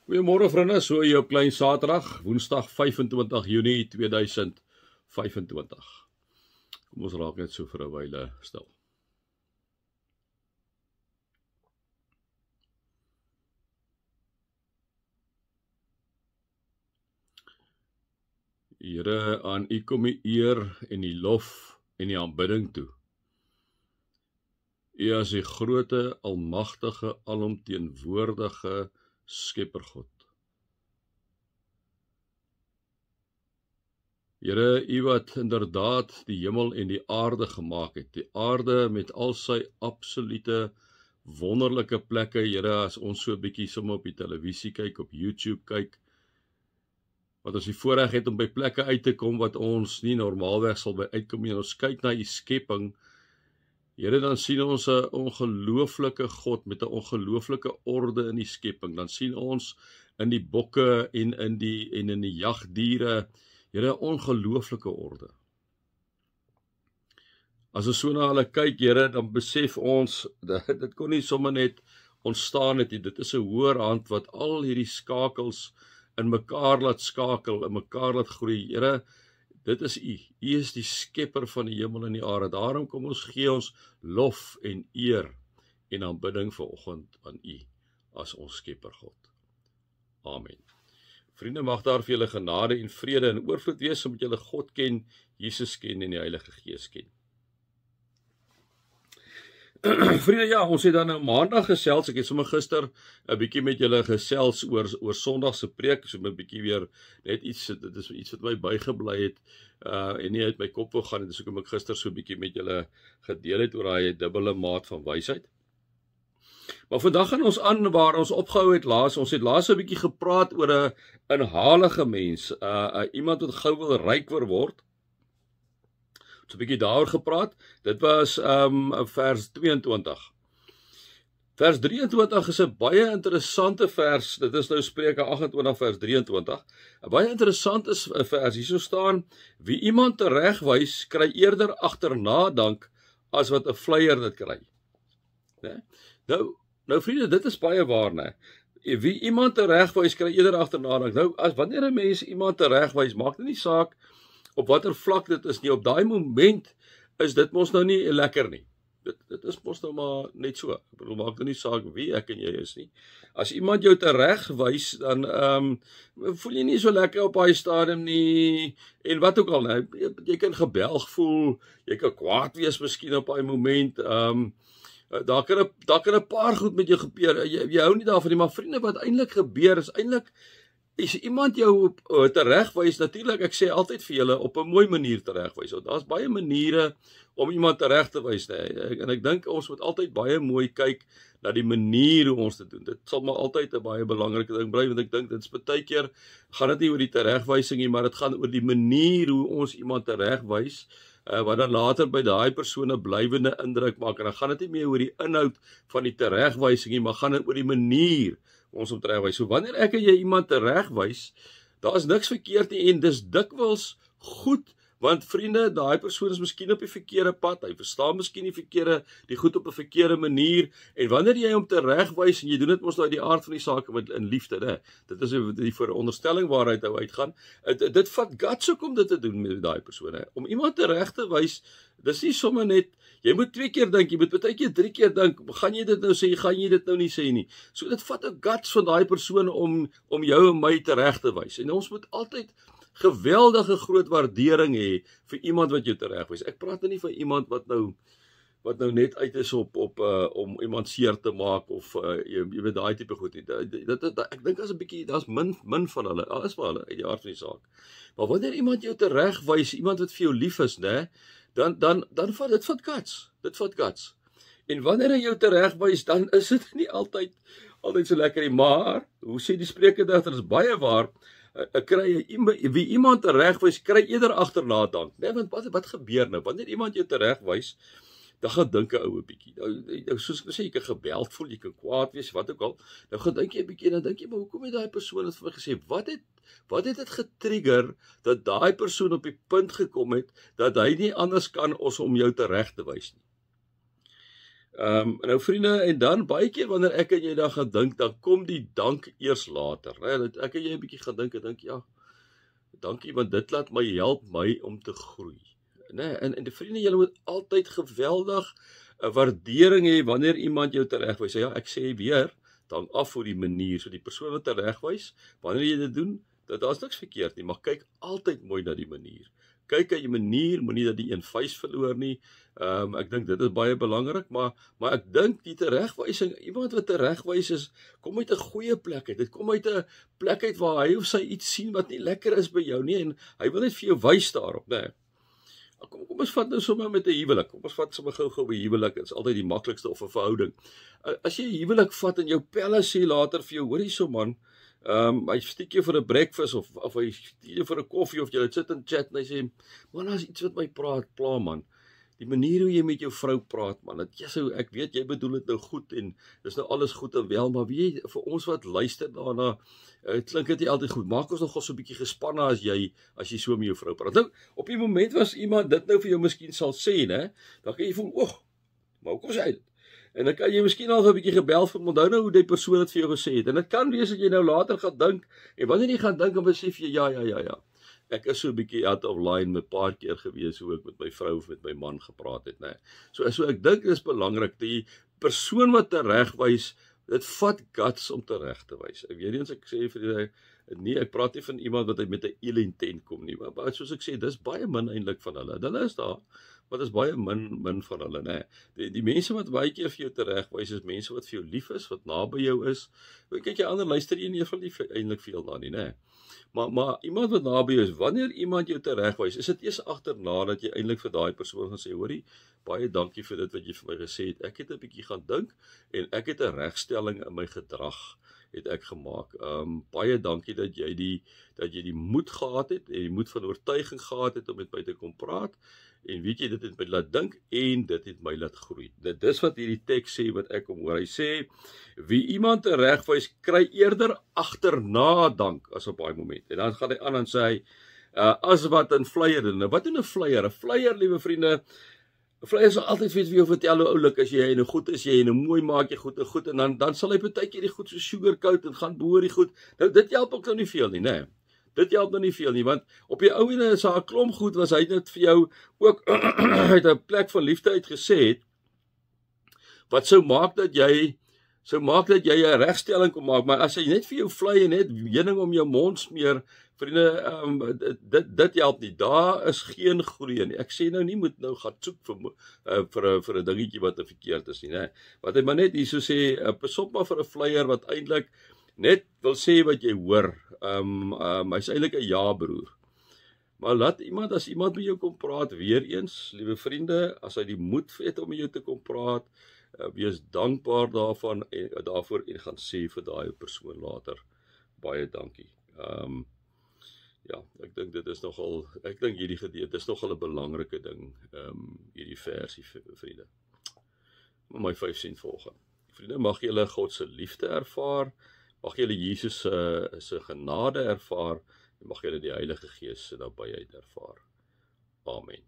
Goeiemôre vriende, so jou klein Saterdag, Woensdag 25 Junie 2025. Kom ons raak net so vir 'n wyle stil. Here, aan U kom die eer en die lof en die aanbidding toe. U as die groote, almagtige, alomteenwoordige Skepper God. Here, U wat inderdaad die hemel en die aarde gemaak het, die aarde met al sy absolute wonderlike plekke. Here, as ons so 'n bietjie sommer op die televisie kyk, op YouTube kyk, wat ons die voorreg het om by plekke uit te kom wat ons nie normaalweg sal by uitkom nie, en ons kyk na U skepping, Here, dan sien ons 'n ongelooflike God met 'n ongelooflike orde in die skepping. Dan sien ons in die bokke en in die jagdiere, Here, 'n ongelooflike orde. As ons so na hulle kyk, Here, dan besef ons dit kon nie sommer net ontstaan het nie. Dit is 'n hoër hand wat al hierdie skakels in mekaar laat skakel, in mekaar laat groei. Here, dit is U. U is die skepper van die hemel en die aarde. Daarom kom ons gee ons lof en eer en aanbidding vanoggend aan U as ons skepper God. Amen. Vriende, mag daar vir julle genade en vrede en oorvloed wees, omdat julle God ken, Jesus ken en die Heilige Gees ken. Vriende, ja, ons het dan nou maandag gesels. Ek het sommer gister 'n bietjie met julle gesels oor Sondag se preek, so 'n bietjie weer net iets, dit is iets wat my bygebly het en nie uit my kop wou gaan het, dis hoekom ek gister so 'n bietjie met julle gedeel het oor daai dubbele maat van wysheid. Maar vandag gaan ons aan waar ons opgehou het laas. Ons het laas 'n bietjie gepraat oor 'n inhalige mens, iemand wat gou wil ryk word. So 'n bietjie daaroor gepraat. Dit was vers 22. Vers 23 is 'n baie interessante vers. Dit is nou Spreuke 28 vers 23. 'n Baie interessante vers. Hierso staan: wie iemand teregwys, kry eerder agternadank as wat 'n vleier dit kry. Né? Nou vriende, dit is baie waar, né? Wie iemand teregwys, kry eerder agternadank. Nou, as wanneer 'n mens iemand teregwys, maak dit nie saak op watter vlak dit is nie. Op daai moment is dit mos nou nie lekker nie. Dit is mos nou maar net so. Ek bedoel, maak dit nie saak wie ek en jy is nie. As iemand jou teregwys, dan voel jy nie so lekker op daai stadium nie, en wat ook al, nou, jy kan gebelg voel, jy kan kwaad wees miskien op daai moment. Daar kan 'n paar goed met jou gebeur. Jy hou nie daarvan nie, maar vriende, wat eintlik gebeur is eintlik, as iemand jou teregwys, natuurlik, ek sê altyd vir julle, op 'n mooi manier teregwys. Daar's baie maniere om iemand tereg te wys, en ek dink ons moet altyd baie mooi kyk na die manier hoe ons dit doen. Dit sal maar altyd 'n baie belangrike ding bly, want ek dink dit is baie keer gaan dit nie oor die teregwysing nie, maar dit gaan oor die manier hoe ons iemand teregwys, wat dan later by daai persoon 'n blywende indruk maak. En dan gaan dit nie meer oor die inhoud van die teregwysing nie, maar gaan dit oor die manier ons om teregwys. So wanneer ek en jy iemand teregwys, daar is niks verkeerd nie, en dis dikwels goed, want vriende, daai persoon is miskien op die verkeerde pad, hy verstaan miskien die goed op 'n verkeerde manier, en wanneer jy hom teregwys, en jy doen dit mos nou uit die aard van die saak met in liefde, né? Dit is die veronderstelling waaruit hy uitgaan. Dit vat guts ook om dit te doen met daai persoon, hè? Om iemand tereg te wys, dis nie sommer net, jy moet 2 keer dink, jy moet baie keer 3 keer dink, gaan jy dit nou sê, gaan jy dit nou nie sê nie. So dit vat 'n guts van daai persoon om jou en my tereg te wys. En ons moet altyd geweldige groot waardering hê vir iemand wat jou teregwys. Ek praat nou nie van iemand wat nou net uit is om iemand seer te maak, of jy weet daai tipe goed nie. Ek dink daar's min van hulle. Daar is maar hulle uit die aard van die saak. Maar wanneer iemand jou teregwys, iemand wat vir jou lief is, né, dan vat dit guts. Dit vat guts. En wanneer hy jou teregwys, dan is dit nie altyd so lekker nie. Maar hoe sê die Spreuke dat dit is baie waar. Wie iemand teregwys, kry eerder agternadank. Nee, want wat gebeur nou? Wanneer iemand jou teregwys, dan gaan dink 'n ou 'n bietjie. Nou soos ek sê, jy kan gebeld voel, jy kan kwaad wees, wat ook al. Nou gaan dink jy 'n bietjie, en dan dink jy, maar hoekom het daai persoon het vir my gesê? Wat het dit getrigger dat daai persoon op die punt gekom het dat hy nie anders kan as om jou tereg te wys nie? Nou vriende, en dan baie keer wanneer ek en jy dan gaan dink, dan kom die dank eers later, né? Dat ek en jy 'n bietjie gaan dink en dink, ja, dankie, want dit laat my help my om te groei. Né? En die vriende, julle moet altyd geweldig 'n waardering hê wanneer iemand jou teregwys. Ja, ek sê weer, dan af vir die manier, so die persoon wat teregwys, wanneer jy dit doen, daar's niks verkeerd nie, maar kyk altyd mooi na die manier. Kyk aan die manier, moenie dat die een vuis verloor nie. Ek dink dit is baie belangrik, maar ek dink die teregwysing, iemand wat teregwys is, kom uit 'n goeie plek uit. Dit kom uit 'n plek uit waar hy of sy iets sien wat nie lekker is by jou nie en hy wil net vir jou wys daarop, né? Kom ons vat nou sommer met 'n huwelik. Kom ons vat sommer gou-gou 'n huwelik. Dit is altyd die maklikste of 'n verhouding. As jy 'n huwelik vat en jou pelle sê later vir jou, hoorie so man, hy stiek jou vir 'n breakfast of hy stuur jou vir 'n koffie of jy sit en chat en hy sê, man, daar's iets wat my pla man. Die manier hoe jy met jou vrou praat, man, ek weet jy bedoel dit nou goed en dis nou alles goed en wel, maar wie vir ons wat luister daarna, klink dit nie altyd goed. Maak ons nog so 'n bietjie gespanne as jy so met jou vrou praat. Nou, op die moment was iemand dit nou vir jou miskien sal sê, né? Dan kan jy voel, maar hoekom sê hy dit? En dan kan jy miskien al 'n bietjie gebel vir onthou nou hoe die persoon dit vir jou gesê het. En dit kan wees dat jy nou later gaan dink en wanneer jy gaan dink en besef jy ja. Ek is so 'n bietjie out of line met 'n paar keer gewees hoe ek met my vrou of met my man gepraat het, né? So ek dink dit is belangrik die persoon wat teregwys, dit vat guts om tereg te wys. Ek weet nie as ek sê vir julle nee, ek praat nie van iemand wat met 'n ill intent kom nie, maar soos ek sê, dis baie min eintlik van hulle. Hulle is daar, maar dis baie min van hulle, né? Die mense wat baie keer vir jou teregwys is mense wat vir jou lief is, wat naby jou is. Kyk jy ander luister jy nie van lief eintlik veel na nie, né? Maar iemand wat naby jou is, wanneer iemand jou teregwys, is dit eers agterna dat jy eintlik vir daai persoon gaan sê, hoorie, baie dankie vir dit wat jy vir my gesê het. Ek het 'n bietjie gaan dink en ek het 'n regstelling in my gedrag het ek gemaak. Baie dankie dat jy die moed gehad het en die moed van oortuiging gehad het om met my te kom praat. En weet jy, dit het my laat dink en dit het my laat groei. Dit is wat hierdie teks sê wat ek hoor. Hy sê, wie iemand teregwys, kry eerder agterna dank as op daai moment. En dan gaan hy aan en sê hy, as wat 'n flyer doen. Nou, wat doen 'n flyer? 'n Flyer, liewe vriende, 'n flyer sal altyd vir jou vertel hoe oulik as jy en goed is jy en mooi maak jy goed en dan sal hy partykeer die goed so sugarcoat en gaan boor die goed. Nou, dit help ook nou nie veel nie, né? Dit help nou nie veel nie, want op die ou ene is daar 'n klomp goed was hy net vir jou ook uit 'n plek van liefde uit gesê het, wat sou maak dat jy 'n regstelling kon maak, maar as hy net vir jou vlei en net heuning om jou mond smeer, vriende, dit help nie. Daar is geen groei nie. Ek sê nou nie moet nou gaan soek vir 'n dingetjie wat verkeerd is nie, né? Wat hy maar net hierso sê, pas op maar vir 'n flyer wat eintlik net wil sê wat jy hoor. Hy's eintlik 'n ja-broer. Maar as iemand met jou kom praat, weer eens, liewe vriende, as hy die moed het om met jou te kom praat, wees dankbaar daarvoor en gaan sê vir daai persoon later, baie dankie. Ja, ek dink dit is nogal, hierdie gedeelte is nogal 'n belangrike ding, hierdie versie, vriende. My 5 sent volgende. Vriende, mag julle God se liefde ervaar, mag julle Jesus se genade ervaar, en mag julle die Heilige Gees se nabyheid ervaar. Amen.